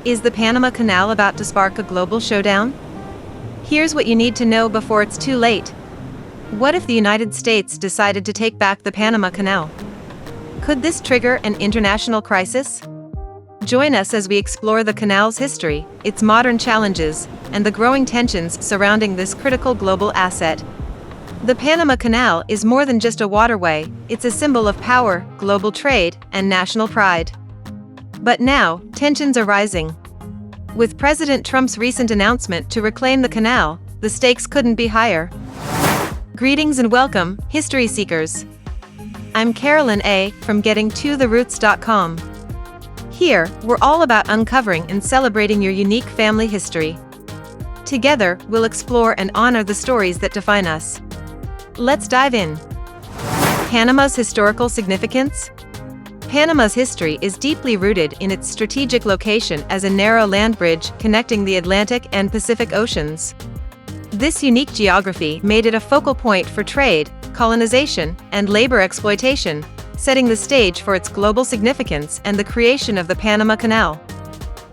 Is the Panama Canal about to spark a global showdown? Here's what you need to know before it's too late. What if the United States decided to take back the Panama Canal? Could this trigger an international crisis? Join us as we explore the canal's history, its modern challenges, and the growing tensions surrounding this critical global asset. The Panama Canal is more than just a waterway, it's a symbol of power, global trade, and national pride. But now, tensions are rising. With President Trump's recent announcement to reclaim the canal, the stakes couldn't be higher. Greetings and welcome, history seekers. I'm Carolyn A. from GettingToTheRoots.com. Here, we're all about uncovering and celebrating your unique family history. Together, we'll explore and honor the stories that define us. Let's dive in. Panama's historical significance? Panama's history is deeply rooted in its strategic location as a narrow land bridge connecting the Atlantic and Pacific Oceans. This unique geography made it a focal point for trade, colonization, and labor exploitation, setting the stage for its global significance and the creation of the Panama Canal.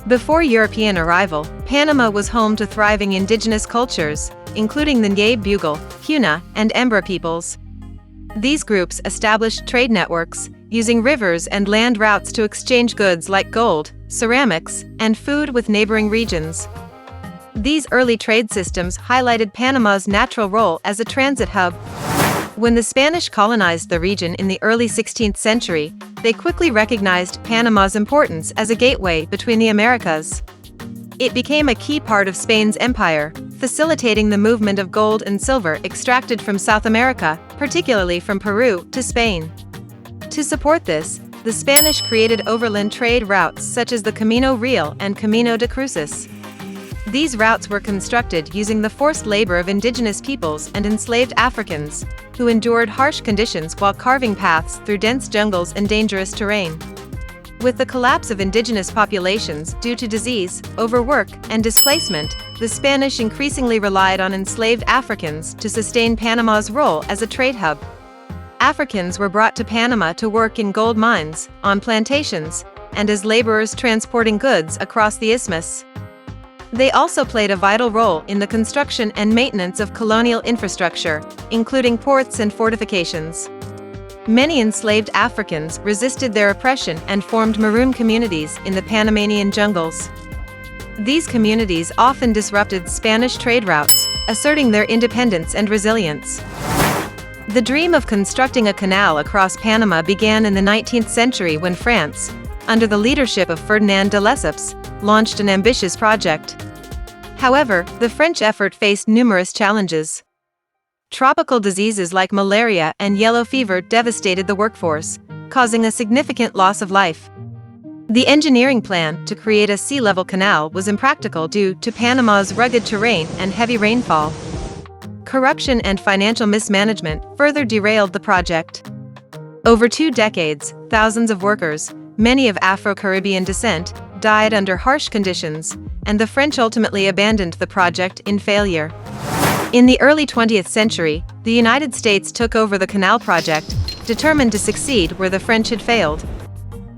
Before European arrival, Panama was home to thriving indigenous cultures, including the Ngay Bugle, Huna, and Embra peoples. These groups established trade networks, using rivers and land routes to exchange goods like gold, ceramics, and food with neighboring regions. These early trade systems highlighted Panama's natural role as a transit hub. When the Spanish colonized the region in the early 16th century, they quickly recognized Panama's importance as a gateway between the Americas. It became a key part of Spain's empire, facilitating the movement of gold and silver extracted from South America, particularly from Peru, to Spain. To support this, the Spanish created overland trade routes such as the Camino Real and Camino de Cruces. These routes were constructed using the forced labor of indigenous peoples and enslaved Africans, who endured harsh conditions while carving paths through dense jungles and dangerous terrain. With the collapse of indigenous populations due to disease, overwork, and displacement, the Spanish increasingly relied on enslaved Africans to sustain Panama's role as a trade hub. Africans were brought to Panama to work in gold mines, on plantations, and as laborers transporting goods across the isthmus. They also played a vital role in the construction and maintenance of colonial infrastructure, including ports and fortifications. Many enslaved Africans resisted their oppression and formed maroon communities in the Panamanian jungles. These communities often disrupted Spanish trade routes, asserting their independence and resilience. The dream of constructing a canal across Panama began in the 19th century when France, under the leadership of Ferdinand de Lesseps, launched an ambitious project. However, the French effort faced numerous challenges. Tropical diseases like malaria and yellow fever devastated the workforce, causing a significant loss of life. The engineering plan to create a sea-level canal was impractical due to Panama's rugged terrain and heavy rainfall. Corruption and financial mismanagement further derailed the project. Over 2 decades, thousands of workers, many of Afro-Caribbean descent, died under harsh conditions, and the French ultimately abandoned the project in failure. In the early 20th century, the United States took over the canal project, determined to succeed where the French had failed.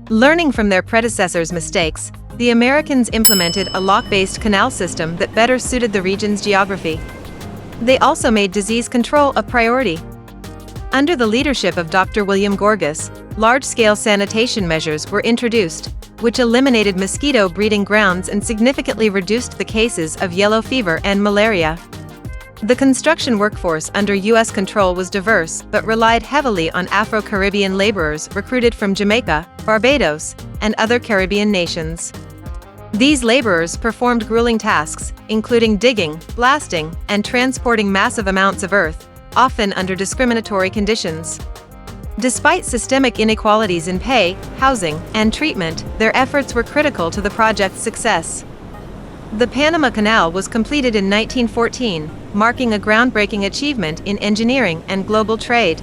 Learning from their predecessors' mistakes, the Americans implemented a lock-based canal system that better suited the region's geography. They also made disease control a priority. Under the leadership of Dr. William Gorgas, large-scale sanitation measures were introduced, which eliminated mosquito breeding grounds and significantly reduced the cases of yellow fever and malaria. The construction workforce under U.S. control was diverse but relied heavily on Afro-Caribbean laborers recruited from Jamaica, Barbados, and other Caribbean nations. These laborers performed grueling tasks, including digging, blasting, and transporting massive amounts of earth, often under discriminatory conditions. Despite systemic inequalities in pay, housing, and treatment, their efforts were critical to the project's success. The Panama Canal was completed in 1914, marking a groundbreaking achievement in engineering and global trade.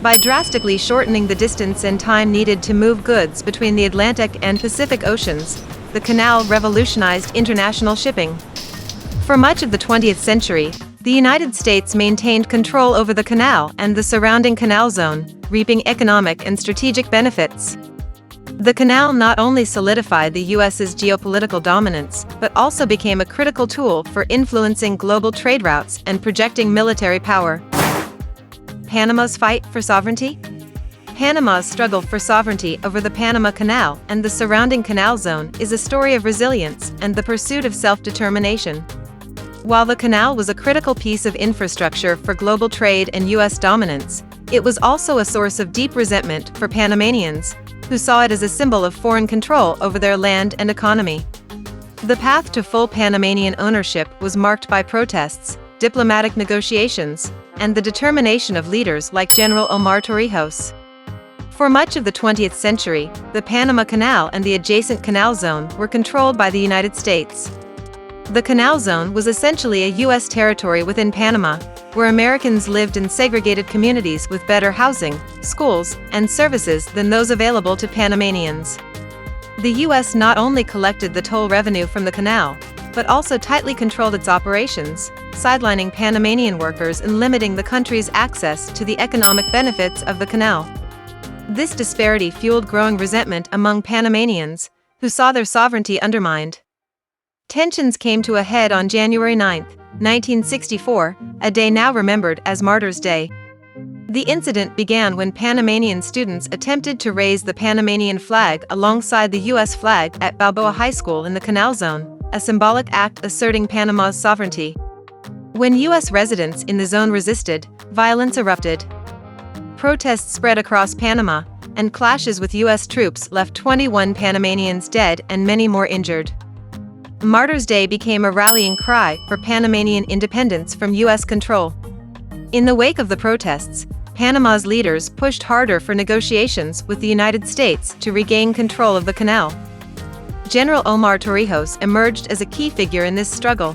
By drastically shortening the distance and time needed to move goods between the Atlantic and Pacific Oceans, the canal revolutionized international shipping. For much of the 20th century, the United States maintained control over the canal and the surrounding canal zone, reaping economic and strategic benefits. The canal not only solidified the U.S.'s geopolitical dominance, but also became a critical tool for influencing global trade routes and projecting military power. Panama's fight for sovereignty? Panama's struggle for sovereignty over the Panama Canal and the surrounding canal zone is a story of resilience and the pursuit of self-determination. While the canal was a critical piece of infrastructure for global trade and U.S. dominance, it was also a source of deep resentment for Panamanians, who saw it as a symbol of foreign control over their land and economy. The path to full Panamanian ownership was marked by protests, diplomatic negotiations, and the determination of leaders like General Omar Torrijos. For much of the 20th century, the Panama Canal and the adjacent canal zone were controlled by the United States. The canal zone was essentially a U.S. territory within Panama, where Americans lived in segregated communities with better housing, schools, and services than those available to Panamanians. The U.S. not only collected the toll revenue from the canal, but also tightly controlled its operations, sidelining Panamanian workers and limiting the country's access to the economic benefits of the canal. This disparity fueled growing resentment among Panamanians, who saw their sovereignty undermined. Tensions came to a head on January 9, 1964, a day now remembered as Martyrs' Day. The incident began when Panamanian students attempted to raise the Panamanian flag alongside the U.S. flag at Balboa High School in the Canal Zone, a symbolic act asserting Panama's sovereignty. When U.S. residents in the zone resisted, violence erupted. Protests spread across Panama, and clashes with U.S. troops left 21 Panamanians dead and many more injured. Martyrs' Day became a rallying cry for Panamanian independence from U.S. control. In the wake of the protests, Panama's leaders pushed harder for negotiations with the United States to regain control of the canal. General Omar Torrijos emerged as a key figure in this struggle.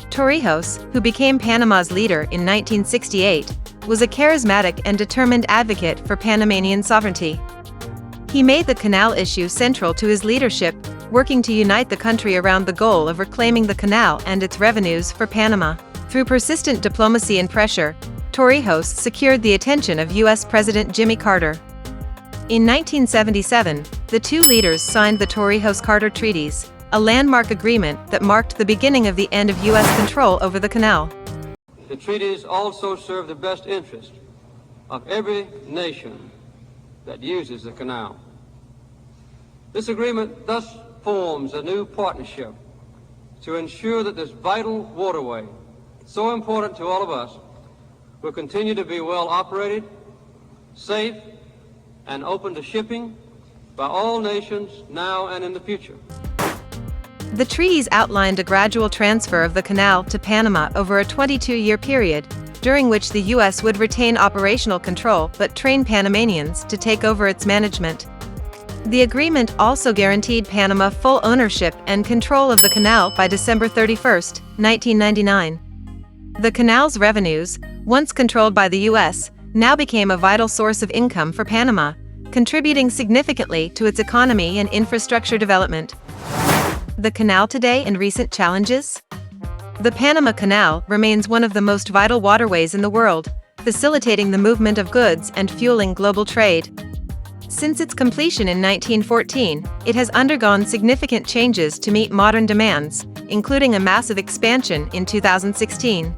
Torrijos, who became Panama's leader in 1968, was a charismatic and determined advocate for Panamanian sovereignty. He made the canal issue central to his leadership, working to unite the country around the goal of reclaiming the canal and its revenues for Panama. Through persistent diplomacy and pressure, Torrijos secured the attention of U.S. President Jimmy Carter. In 1977, the two leaders signed the Torrijos-Carter Treaties, a landmark agreement that marked the beginning of the end of U.S. control over the canal. The treaties also serve the best interest of every nation that uses the canal. This agreement thus forms a new partnership to ensure that this vital waterway, so important to all of us, will continue to be well operated, safe, and open to shipping by all nations now and in the future. The treaties outlined a gradual transfer of the canal to Panama over a 22-year period, during which the U.S. would retain operational control but train Panamanians to take over its management. The agreement also guaranteed Panama full ownership and control of the canal by December 31, 1999. The canal's revenues, once controlled by the U.S., now became a vital source of income for Panama, contributing significantly to its economy and infrastructure development. The canal today and recent challenges? The Panama Canal remains one of the most vital waterways in the world, facilitating the movement of goods and fueling global trade. Since its completion in 1914, it has undergone significant changes to meet modern demands, including a massive expansion in 2016.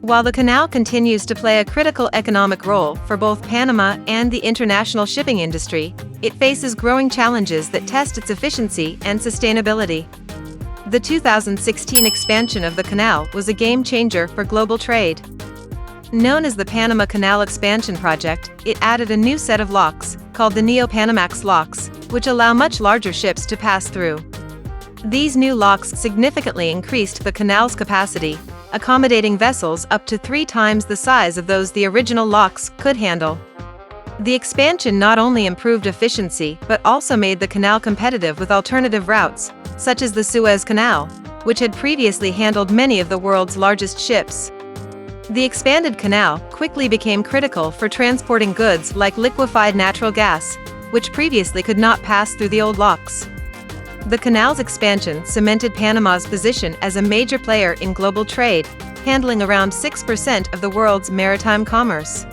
While the canal continues to play a critical economic role for both Panama and the international shipping industry, it faces growing challenges that test its efficiency and sustainability. The 2016 expansion of the canal was a game-changer for global trade. Known as the Panama Canal Expansion Project, it added a new set of locks, called the Neo-Panamax locks, which allow much larger ships to pass through. These new locks significantly increased the canal's capacity, accommodating vessels up to 3 times the size of those the original locks could handle. The expansion not only improved efficiency but also made the canal competitive with alternative routes, such as the Suez Canal, which had previously handled many of the world's largest ships. The expanded canal quickly became critical for transporting goods like liquefied natural gas, which previously could not pass through the old locks. The canal's expansion cemented Panama's position as a major player in global trade, handling around 6% of the world's maritime commerce.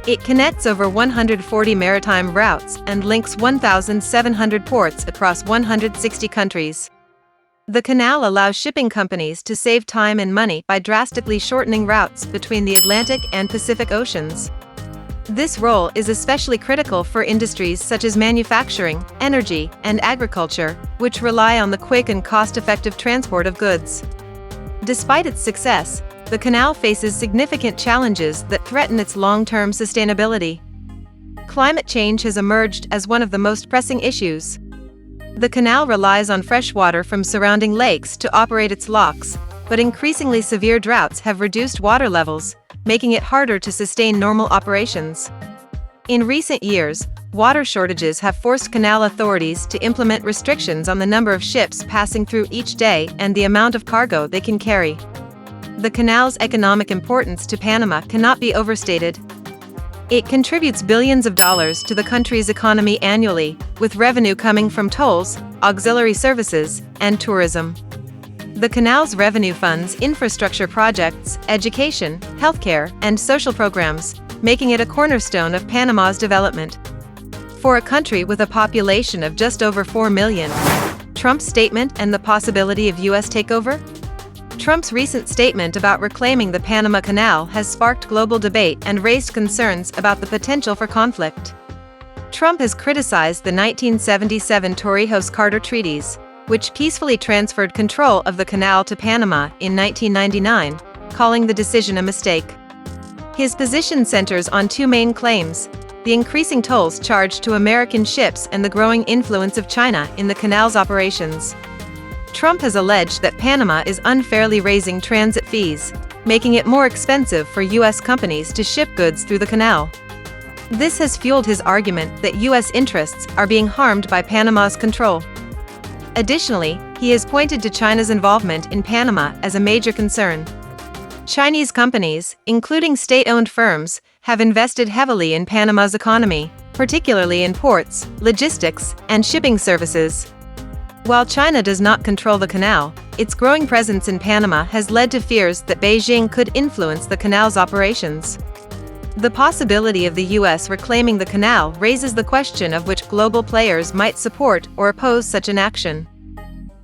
It connects over 140 maritime routes and links 1,700 ports across 160 countries. The canal allows shipping companies to save time and money by drastically shortening routes between the Atlantic and Pacific Oceans. This role is especially critical for industries such as manufacturing, energy, and agriculture, which rely on the quick and cost-effective transport of goods. Despite its success, the canal faces significant challenges that threaten its long-term sustainability. Climate change has emerged as one of the most pressing issues. The canal relies on fresh water from surrounding lakes to operate its locks, but increasingly severe droughts have reduced water levels, making it harder to sustain normal operations. In recent years, water shortages have forced canal authorities to implement restrictions on the number of ships passing through each day and the amount of cargo they can carry. The canal's economic importance to Panama cannot be overstated. It contributes billions of dollars to the country's economy annually, with revenue coming from tolls, auxiliary services, and tourism. The canal's revenue funds infrastructure projects, education, healthcare, and social programs, making it a cornerstone of Panama's development. For a country with a population of just over 4 million, Trump's statement and the possibility of U.S. takeover? Trump's recent statement about reclaiming the Panama Canal has sparked global debate and raised concerns about the potential for conflict. Trump has criticized the 1977 Torrijos-Carter treaties, which peacefully transferred control of the canal to Panama in 1999, calling the decision a mistake. His position centers on two main claims: the increasing tolls charged to American ships and the growing influence of China in the canal's operations. Trump has alleged that Panama is unfairly raising transit fees, making it more expensive for U.S. companies to ship goods through the canal. This has fueled his argument that U.S. interests are being harmed by Panama's control. Additionally, he has pointed to China's involvement in Panama as a major concern. Chinese companies, including state-owned firms, have invested heavily in Panama's economy, particularly in ports, logistics, and shipping services. While China does not control the canal, its growing presence in Panama has led to fears that Beijing could influence the canal's operations. The possibility of the U.S. reclaiming the canal raises the question of which global players might support or oppose such an action.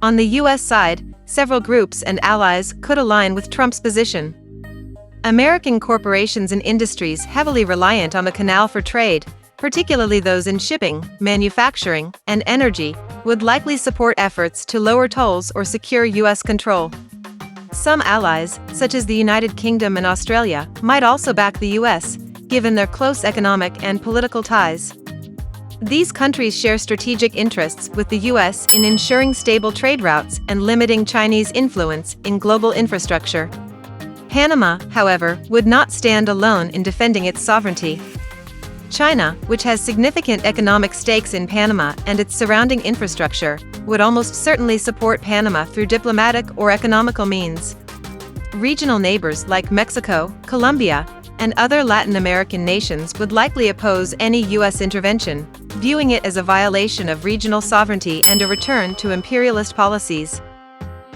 On the U.S. side, several groups and allies could align with Trump's position. American corporations and industries heavily reliant on the canal for trade, particularly those in shipping, manufacturing, and energy, would likely support efforts to lower tolls or secure U.S. control. Some allies, such as the United Kingdom and Australia, might also back the U.S., given their close economic and political ties. These countries share strategic interests with the U.S. in ensuring stable trade routes and limiting Chinese influence in global infrastructure. Panama, however, would not stand alone in defending its sovereignty. China, which has significant economic stakes in Panama and its surrounding infrastructure, would almost certainly support Panama through diplomatic or economical means. Regional neighbors like Mexico, Colombia, and other Latin American nations would likely oppose any U.S. intervention, viewing it as a violation of regional sovereignty and a return to imperialist policies.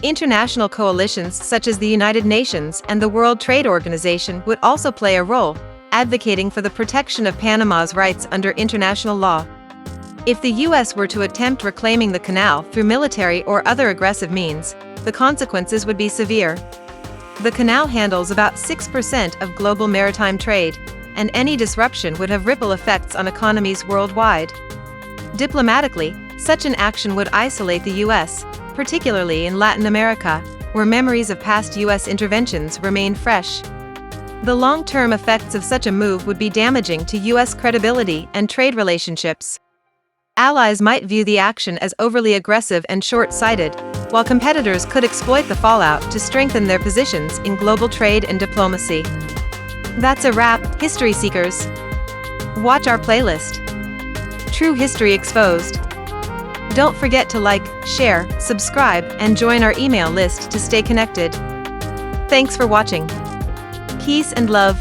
International coalitions such as the United Nations and the World Trade Organization would also play a role, advocating for the protection of Panama's rights under international law. If the U.S. were to attempt reclaiming the canal through military or other aggressive means, the consequences would be severe. The canal handles about 6% of global maritime trade, and any disruption would have ripple effects on economies worldwide. Diplomatically, such an action would isolate the U.S., particularly in Latin America, where memories of past U.S. interventions remain fresh. The long-term effects of such a move would be damaging to U.S. credibility and trade relationships. Allies might view the action as overly aggressive and short-sighted, while competitors could exploit the fallout to strengthen their positions in global trade and diplomacy. That's a wrap, history seekers. Watch our playlist. True History Exposed. Don't forget to like, share, subscribe, and join our email list to stay connected. Thanks for watching. Peace and love.